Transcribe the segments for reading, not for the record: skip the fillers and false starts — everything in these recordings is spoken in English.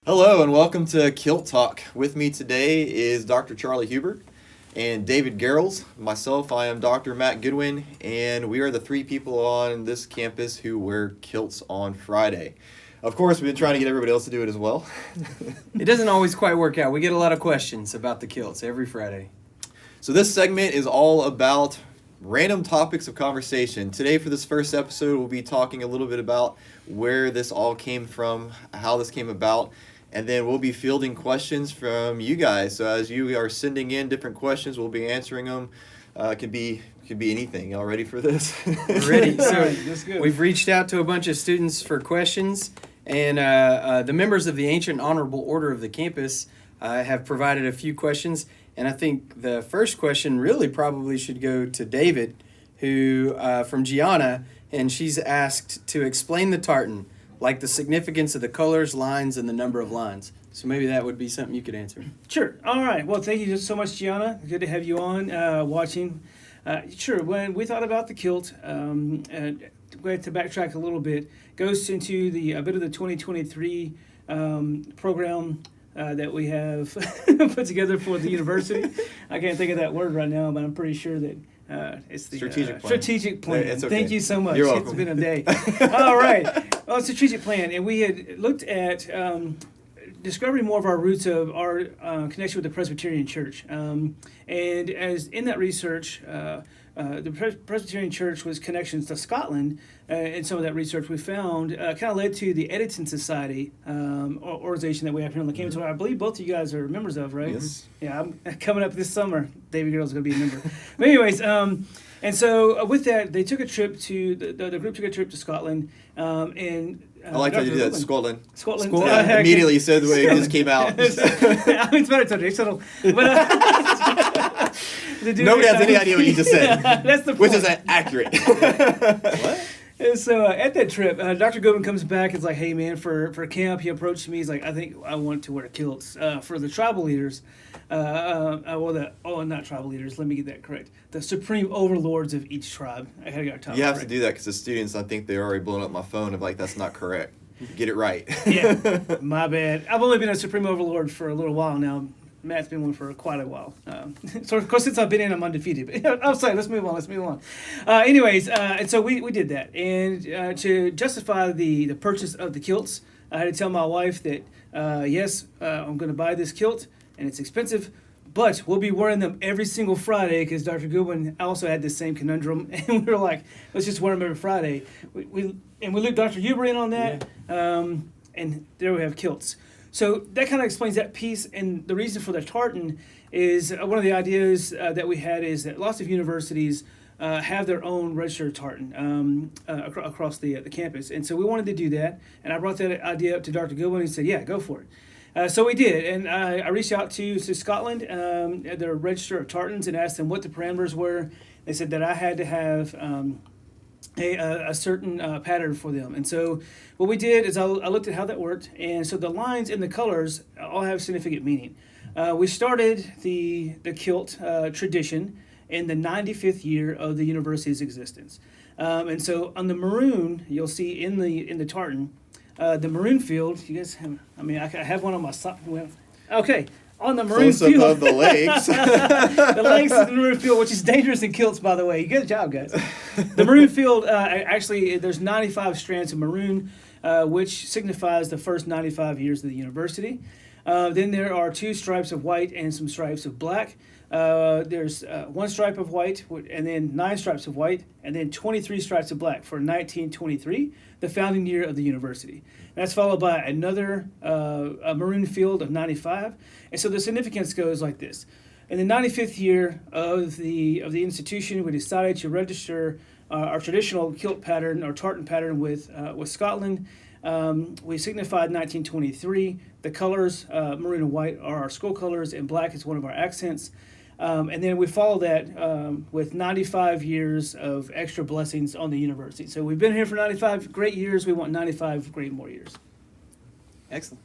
Hello and welcome to Kilt Talk. With me today is Dr. Charlie Hueber and David Gehrels. Myself, I am Dr. Matt Goodwyn, and we are the three people on this campus who wear kilts on Friday. Of course, we've been trying to get everybody else to do it as well. It doesn't always quite work out. We get a lot of questions about the kilts every Friday. So this segment is all about random topics of conversation. Today for this first episode, we'll be talking a little bit about where this all came from, how this came about, and then we'll be fielding questions from you guys. So as you are sending in different questions, we'll be answering them. Could be anything. Y'all ready for this? We're ready. So That's good. we've reached out to a bunch of students for questions, and the members of the Ancient Honorable Order of the campus have provided a few questions. And I think the first question really probably should go to David, who from Gianna, and she's asked to explain the tartan, like the significance of the colors, lines, and the number of lines. So maybe that would be something you could answer. Sure. All right. Well, thank you so much, Gianna. Good to have you on watching. Sure. When we thought about the kilt, we had to backtrack a little bit. Goes into a bit of the 2023 program that we have put together for the university. I can't think of that word right now, but I'm pretty sure that it's the Strategic plan. Strategic plan. It's okay. Thank you so much. You're welcome. It's been a day. All right. Well, strategic plan, and we had looked at discovering more of our roots of our connection with the Presbyterian Church, and as in that research. The Presbyterian Church was connections to Scotland. In some of that research we found kind of led to the Editon Society organization that we have here on the campus. I believe both of you guys are members of, right? Yes. Yeah, I'm coming up this summer. David Gehrels is going to be a member. But anyways, and so with that, they took a trip to, the group took a trip to Scotland, and I like how you do that. Scotland. Scotland. Immediately you said the way it just came out. I mean, it's better to subtle. But, Nobody has any idea what you just said. That's the point. Which is accurate. What? And so at that trip, Dr. Goodwyn comes back and is like, hey, man, for camp, he approached me. He's like, I think I want to wear kilts for the tribal leaders. Not tribal leaders. Let me get that correct. The supreme overlords of each tribe. I gotta get our title You have correct. to do that because the students, I think they're already blowing up my phone of like, that's not correct. Get it right. Yeah, my bad. I've only been a supreme overlord for a little while now. Matt's been one for quite a while. So, of course, since I've been in, I'm undefeated. But I'm sorry, let's move on. Anyways, and so we did that. And to justify the purchase of the kilts, I had to tell my wife that, yes, I'm going to buy this kilt, and it's expensive, but we'll be wearing them every single Friday because Dr. Goodwyn also had this same conundrum. And we were like, let's just wear them every Friday. We looked Dr. Hueber in on that, and there we have kilts. So that kind of explains that piece, and the reason for the tartan is one of the ideas that we had is that lots of universities have their own registered tartan across the campus, and so we wanted to do that, and I brought that idea up to Dr. Goodwyn, and he said, yeah, go for it. So we did, and I reached out to Scotland, their register of tartans, and asked them what the parameters were. They said that I had to have a certain pattern for them. And so what we did is I looked at how that worked. And so the lines and the colors all have significant meaning. We started the kilt tradition in the 95th year of the university's existence. And so on the maroon, you'll see in the tartan, the maroon field, you guys have, I have one on my side. Well, okay. On the maroon Close field. up of the legs. The legs of the maroon field, which is dangerous in kilts, by the way. Good job, guys. The maroon field, actually, there's 95 strands of maroon, which signifies the first 95 years of the university. Then there are 2 stripes of white and some stripes of black. There's 1 stripe of white, and then 9 stripes of white, and then 23 stripes of black for 1923, the founding year of the university. That's followed by another a maroon field of 95. And so the significance goes like this. In the 95th year of the institution, we decided to register our traditional kilt pattern, our tartan pattern with Scotland. We signified 1923. The colors, maroon and white, are our school colors, and black is one of our accents. And then we follow that with 95 years of extra blessings on the university. So we've been here for 95 great years. We want 95 great more years. Excellent.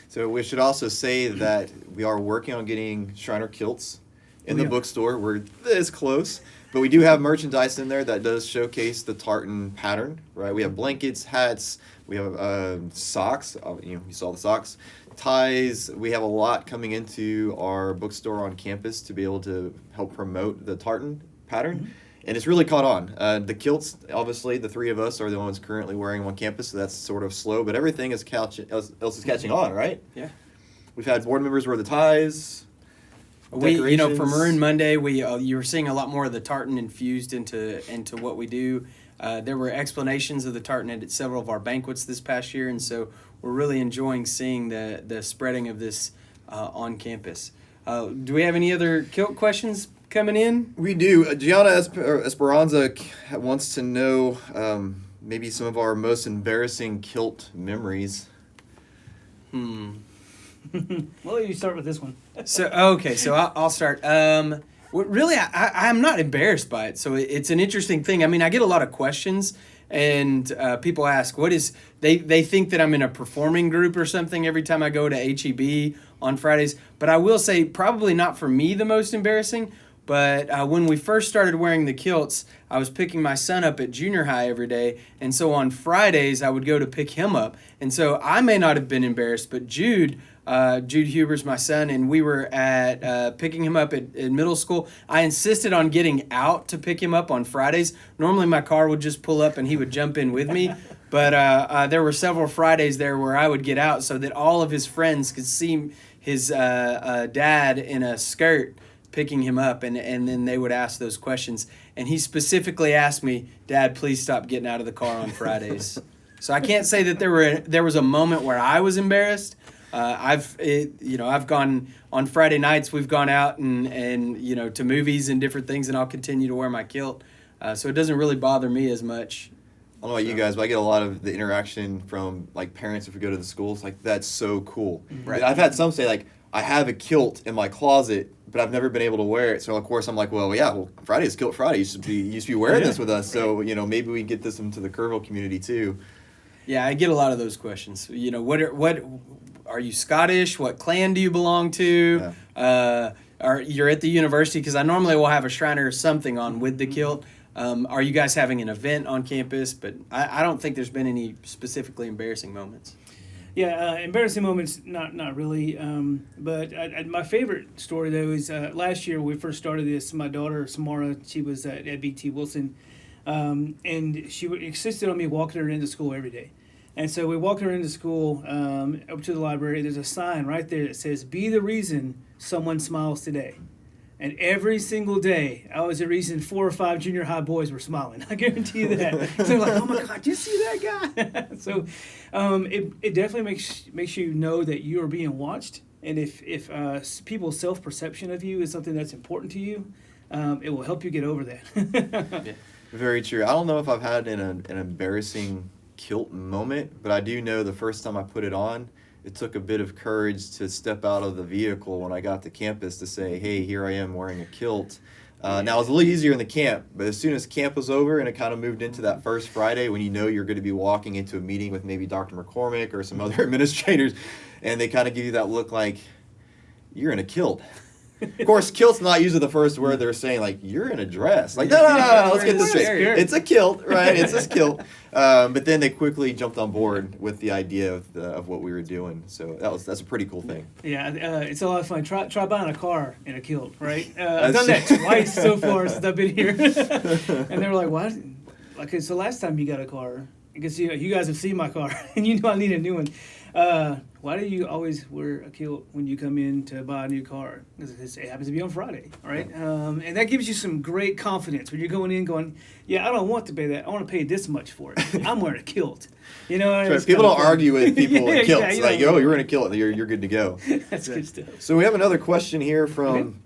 So we should also say that we are working on getting Schreiner kilts in the bookstore. We're this close. But we do have merchandise in there that does showcase the tartan pattern, right? We have blankets, hats, we have socks. You saw the socks, ties. We have a lot coming into our bookstore on campus to be able to help promote the tartan pattern. Mm-hmm. And it's really caught on. The kilts, obviously, the three of us are the ones currently wearing them on campus, so that's sort of slow. But everything else is catching on, right? Yeah. We've had board members wear the ties. We, for Maroon Monday, you were seeing a lot more of the tartan infused into what we do. There were explanations of the tartan at several of our banquets this past year, and so we're really enjoying seeing the spreading of this on campus. Do we have any other kilt questions coming in? We do. Gianna Esperanza wants to know maybe some of our most embarrassing kilt memories. Well, you start with this one. So I'll start. Really, I'm not embarrassed by it. So it's an interesting thing. I mean, I get a lot of questions, and people ask, they think that I'm in a performing group or something every time I go to HEB on Fridays. But I will say, probably not for me the most embarrassing. But when we first started wearing the kilts, I was picking my son up at junior high every day. And so on Fridays, I would go to pick him up. And so I may not have been embarrassed, but Jude Hueber's my son, and we were at picking him up at middle school. I insisted on getting out to pick him up on Fridays. Normally my car would just pull up and he would jump in with me. But there were several Fridays there where I would get out so that all of his friends could see his dad in a skirt picking him up, and then they would ask those questions. And he specifically asked me, "Dad, please stop getting out of the car on Fridays." So I can't say that there was a moment where I was embarrassed. I've gone on Friday nights. We've gone out and to movies and different things, and I'll continue to wear my kilt. So it doesn't really bother me as much. I don't know about you guys, but I get a lot of the interaction from like parents if we go to the schools. Like, that's so cool. Right. I've had some say like, I have a kilt in my closet, but I've never been able to wear it. So of course I'm like, well, Friday is Kilt Friday. You should be wearing this with us. So maybe we get this into the Kerrville community too. Yeah, I get a lot of those questions. What are you Scottish? What clan do you belong to? Yeah. You're at the university, because I normally will have a Schreiner or something on with the kilt. Are you guys having an event on campus? But I don't think there's been any specifically embarrassing moments. Yeah, embarrassing moments, not really. But my favorite story, though, is last year when we first started this, my daughter, Samara, she was at BT Wilson, and she insisted on me walking her into school every day. And so we walked her into school, up to the library. There's a sign right there that says, "Be the reason someone smiles today." And every single day, I was the reason 4 or 5 junior high boys were smiling. I guarantee you that. So they're like, "Oh my God, you see that guy?" So it definitely makes you know that you are being watched. And if people's self-perception of you is something that's important to you, it will help you get over that. Yeah. Very true. I don't know if I've had an embarrassing kilt moment, but I do know the first time I put it on, it took a bit of courage to step out of the vehicle when I got to campus to say, "Hey, here I am wearing a kilt." Now, it was a little easier in the camp, but as soon as camp was over and it kind of moved into that first Friday when you're going to be walking into a meeting with maybe Dr. McCormick or some other administrators, and they kind of give you that look like, "You're in a kilt." Of course, kilt's not usually the first word they're saying, like, "You're in a dress." Like, no, let's get this straight. It's a kilt, right? It's a kilt. But then they quickly jumped on board with the idea of what we were doing. So that's a pretty cool thing. Yeah, it's a lot of fun. Try buying a car in a kilt, right? I've done that twice so far since I've been here. And they were like, "What? Like, it's the last time you got a car. Because you guys have seen my car, and you know I need a new one. Why do you always wear a kilt when you come in to buy a new car?" Because it happens to be on Friday, right? And that gives you some great confidence when you're going in going, "Yeah, I don't want to pay that. I want to pay this much for it. I'm wearing a kilt." Right. People don't argue with people in kilts. Exactly. Like, "Oh, you're in a kilt. You're good to go." That's good stuff. So we have another question here from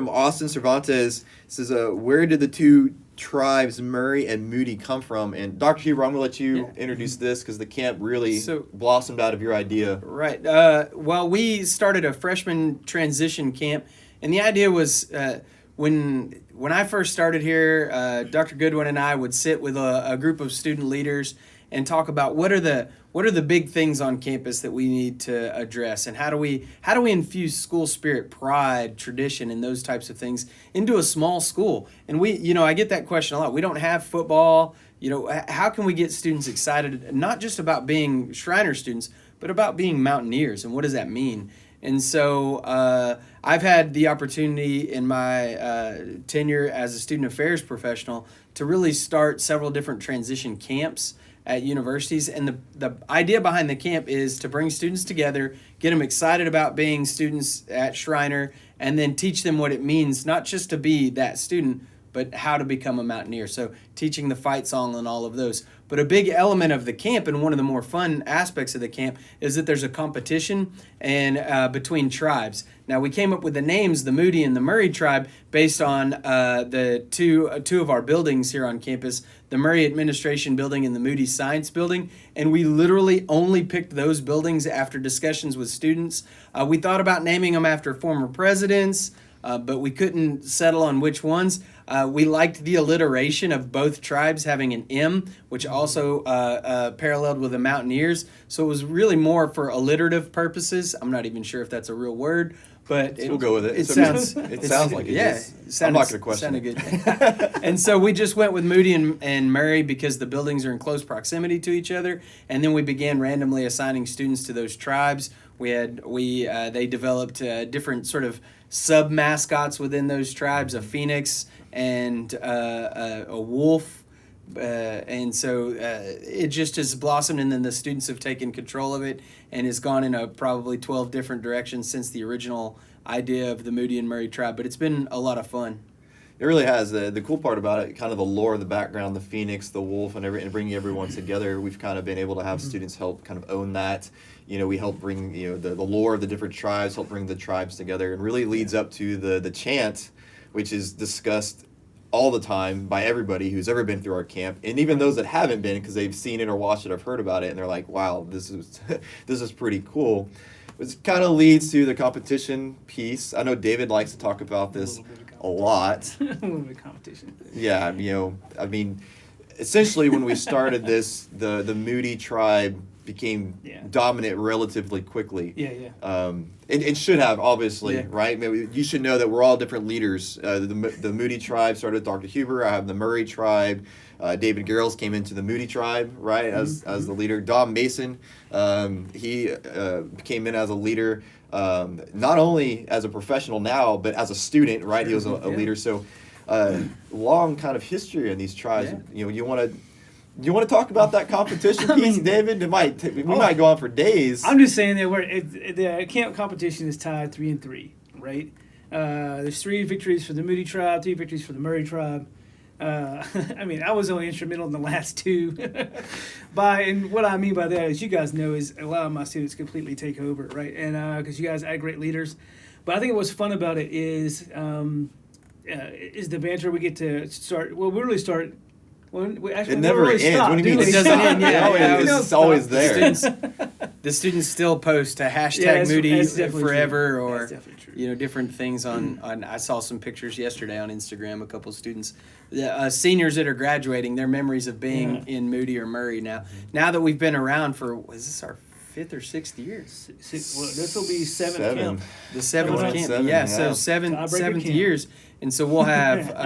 Austin Cervantes. It says, "Where did the two tribes Murray and Moody come from?" And Dr. Hueber, I'm going to let you introduce this because the camp really blossomed out of your idea. Right. Well, we started a freshman transition camp, and the idea was when I first started here, Dr. Goodwyn and I would sit with a group of student leaders, and talk about what are the big things on campus that we need to address, and how do we infuse school spirit, pride, tradition, and those types of things into a small school. And I get that question a lot. We don't have football. How can we get students excited, not just about being Schreiner students, but about being Mountaineers, and what does that mean? And so I've had the opportunity in my tenure as a student affairs professional to really start several different transition camps at universities. And the idea behind the camp is to bring students together, get them excited about being students at Schreiner, and then teach them what it means, not just to be that student, but how to become a Mountaineer. So teaching the fight song and all of those. But a big element of the camp, and one of the more fun aspects of the camp, is that there's a competition between tribes. Now, we came up with the names, the Moody and the Murray tribe, based on the two of our buildings here on campus, the Murray Administration Building and the Moody Science Building. And we literally only picked those buildings after discussions with students. We thought about naming them after former presidents, but we couldn't settle on which ones. We liked the alliteration of both tribes having an M, which also paralleled with the Mountaineers. So it was really more for alliterative purposes. I'm not even sure if that's a real word, but we'll go with it. It sounds like it is. I'm not going to question it. Good. And so we just went with Moody and Murray because the buildings are in close proximity to each other. And then we began randomly assigning students to those tribes. They developed different sort of sub mascots within those tribes, a phoenix and a wolf, and so it just has blossomed, and then the students have taken control of it and has gone in probably 12 different directions since the original idea of the Moody and Murray tribe. But it's been a lot of fun. It really has. The cool part about it, kind of the lore, the background, the phoenix, the wolf, and bringing everyone together. We've kind of been able to have students help kind of own that. We help bring the lore of the different tribes, help bring the tribes together, and really leads up to the chant, which is discussed all the time by everybody who's ever been through our camp, and even those that haven't been because they've seen it or watched it or heard about it, and they're like, "Wow, this is pretty cool." Which kind of leads to the competition piece. I know David likes to talk about this a lot. A little bit of competition. Yeah, essentially when we started this, the Moody tribe became dominant relatively quickly. It should have, obviously, right? Maybe you should know that we're all different leaders. The Moody tribe started with Dr. Hueber. I have the Murray tribe. David Gehrels came into the Moody tribe, right, as the leader. Dom Mason, he came in as a leader, not only as a professional now, but as a student, right? He was a leader. So long kind of history in these tribes. You want to talk about that competition piece, David? We might go on for days. I'm just saying that the camp competition is tied 3-3, right? There's 3 victories for the Moody tribe, 3 victories for the Murray tribe. I was only instrumental in the last 2. And what I mean by that, as you guys know, is a lot of my students completely take over, right? And because you guys are great leaders. But I think what's fun about it is the banter we get to start. Well, we really start. It never ends. Stop, what do you mean? It doesn't end. It's always there. The students still post a hashtag Moody forever, true. or different things on. I saw some pictures yesterday on Instagram. A couple of students, seniors that are graduating, their memories of being in Moody or Murray now. Now that we've been around for, is this our 5th or 6th year? This will be 7th camp. The 7th camp. So 7th years. And so we'll have,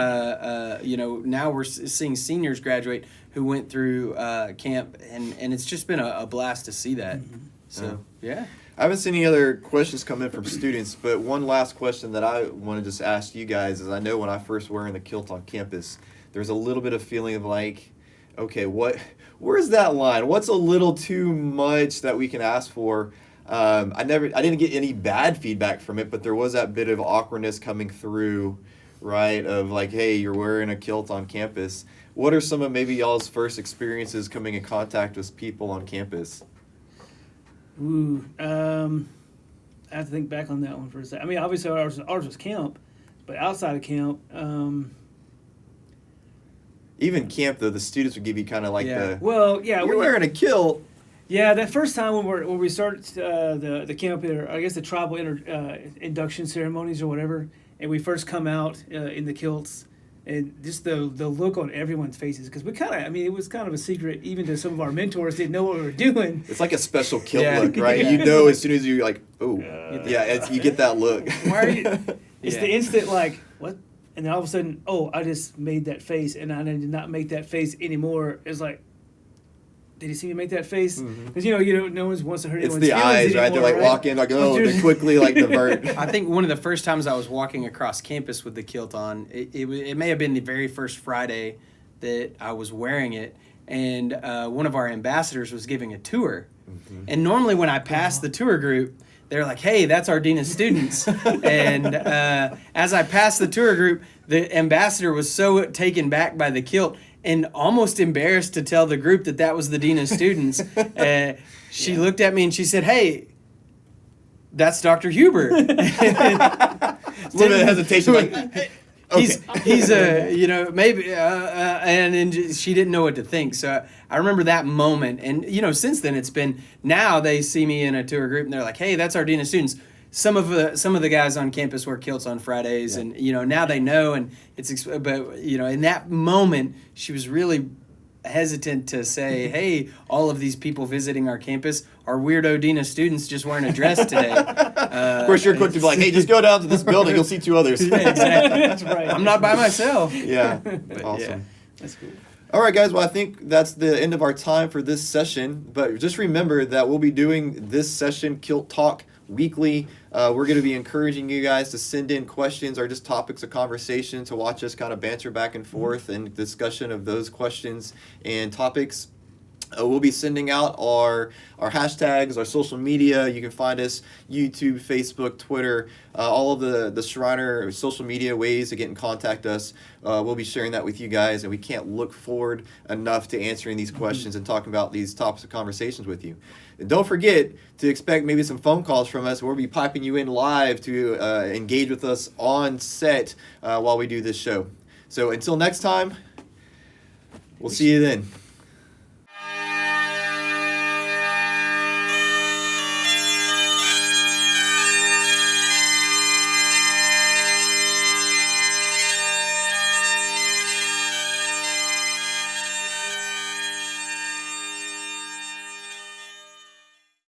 now we're seeing seniors graduate who went through camp, and it's just been a blast to see that. So, yeah. I haven't seen any other questions come in from students, but one last question that I want to just ask you guys is, I know when I first wearing the kilt on campus, there's a little bit of feeling of like, okay, where's that line? What's a little too much that we can ask for? I didn't get any bad feedback from it, but there was that bit of awkwardness coming through, right? Of like, hey, you're wearing a kilt on campus. What are some of maybe y'all's first experiences coming in contact with people on campus? I have to think back on that one for a second. Obviously ours was camp, but outside of camp, even camp though, the students would give you kind of like you're wearing a kilt. Yeah, that first time when we started the camp, I guess the tribal induction ceremonies or whatever, and we first come out in the kilts, and just the look on everyone's faces, because we kind of, I mean, it was kind of a secret, even to some of our mentors didn't know what we were doing. It's like a special Kilt Yeah. look, right? Yeah. You know as soon as you like, oh, yeah, you get that look. Why are you? It's Yeah. the instant like, what? And then all of a sudden, oh, I just made that face, and I did not make that face anymore. It's like, did you see me make that face? Because no one wants to hurt It's anyone's the feelings eyes, right? They're anymore, like walking, like, oh, But they quickly like divert. I think one of the first times I was walking across campus with the kilt on, it may have been the very first Friday that I was wearing it, and one of our ambassadors was giving a tour. And normally when I pass the tour group, they're like, hey, that's our dean of students. And as I passed the tour group, the ambassador was so taken back by the kilt and almost embarrassed to tell the group that was the dean of students. She looked at me and she said, hey, that's Dr. Huber. A little bit of hesitation, like, okay. He's maybe, and then she didn't know what to think. So I remember that moment, and since then it's been, now they see me in a tour group and they're like, hey, that's our dean of students. Some of the guys on campus wear kilts on Fridays, and now they know, and but in that moment she was really hesitant to say, hey, all of these people visiting our campus are weirdo dean of students just wearing a dress today. Of course, you're quick to be like, hey, just go down to this building, you'll see 2 others. Yeah, exactly. That's right. I'm not by myself. Yeah, But, awesome. yeah. That's cool. All right, guys. Well, I think that's the end of our time for this session. But just remember that we'll be doing this session, Kilt Talk, weekly. We're going to be encouraging you guys to send in questions or just topics of conversation to watch us kind of banter back and forth and discussion of those questions and topics. We'll be sending out our hashtags, our social media. You can find us YouTube, Facebook, Twitter, all of the Schreiner social media ways to get in contact us. We'll be sharing that with you guys, and we can't look forward enough to answering these questions and talking about these topics of conversations with you. And don't forget to expect maybe some phone calls from us. We'll be piping you in live to engage with us on set while we do this show. So until next time, we'll see you then.